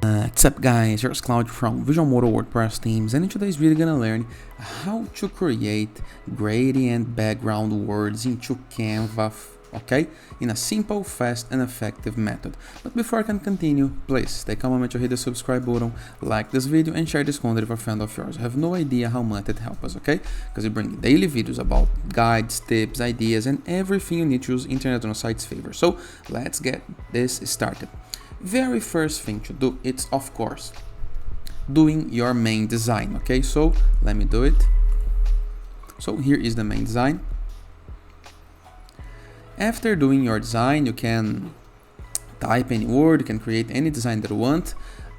What's up guys, here's Cloud from Visual Modo WordPress themes, and in today's video we're gonna learn how to create gradient background words into Canva, okay? In a simple, fast and effective method. But before I can continue, please take a moment to hit the subscribe button, like this video and share this content with a friend of yours. I have no idea how much it helps us, okay? Because we bring daily videos about guides, tips, ideas and everything you need to use internet on a site's favor. So let's get this started. Very first thing to do, it's of course doing your main design. Okay, so let me do it. So here is the main design. After doing your design, you can type any word, you can create any design that you want.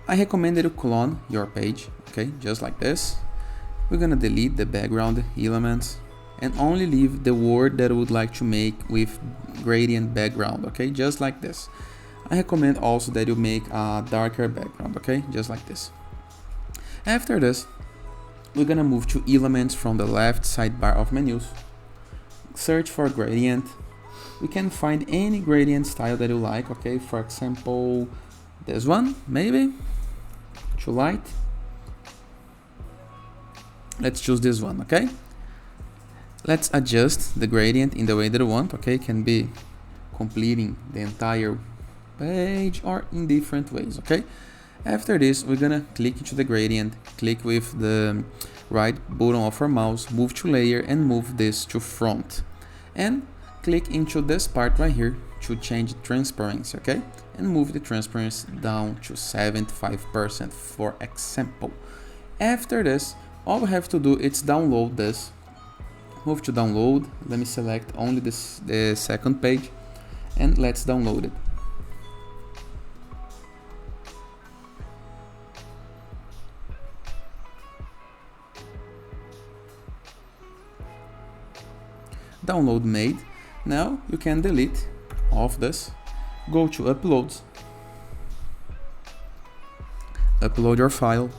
I recommend that you clone your page, okay, just like this. We're gonna delete the background elements and only leave the word that we would like to make with gradient background, okay, just like this. I recommend also that you make a darker background, okay, just like this. After this, we're gonna move to elements from the left sidebar of menus. Search for gradient. We can find any gradient style that you like, okay, for example, this one, maybe, too light. Let's choose this one, okay. Let's adjust the gradient in the way that you want, okay, can be completing the entire page or in different ways, okay. After this, we're gonna click into the gradient, click with the right button of our mouse, move to layer and move this to front, and click into this part right here to change the transparency, okay, and move the transparency down to 75% for example. After this, all we have to do is download this. Move to download. Let me select only the second page and let's download it. Download made. Now you can delete all of this, go to uploads, upload your file,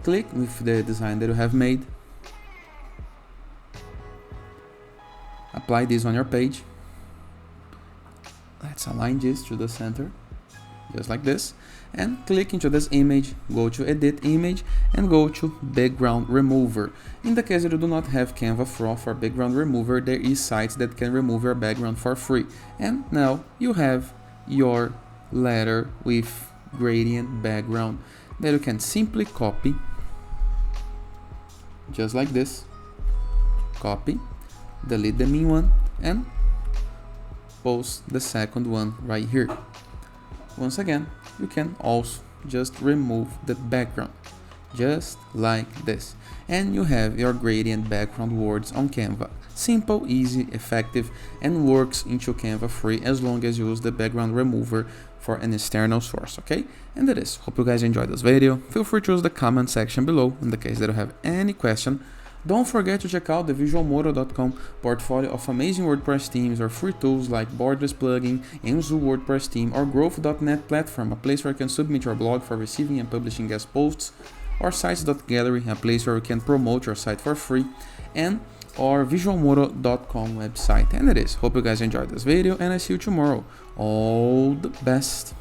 click with the design that you have made, apply this on your page. Let's align this to the center, just like this, and click into this image, go to edit image and go to background remover. In the case that you do not have Canva for background remover, there is sites that can remove your background for free. And now you have your letter with gradient background that you can simply copy, just like this, copy, delete the main one and post the second one right here. Once again, you can also just remove the background, just like this, and you have your gradient background words on Canva. Simple, easy, effective, and works into Canva free as long as you use the background remover for an external source, okay? And that is. Hope you guys enjoyed this video. Feel free to use the comment section below in the case that you have any question. Don't forget to check out the visualmodo.com portfolio of amazing WordPress themes or free tools like Borderless plugin, Enzo WordPress theme, or Growth.net platform, a place where you can submit your blog for receiving and publishing guest posts, or Sites.gallery, a place where you can promote your site for free, and or visualmodo.com website. And it is. Hope you guys enjoyed this video and I see you tomorrow. All the best.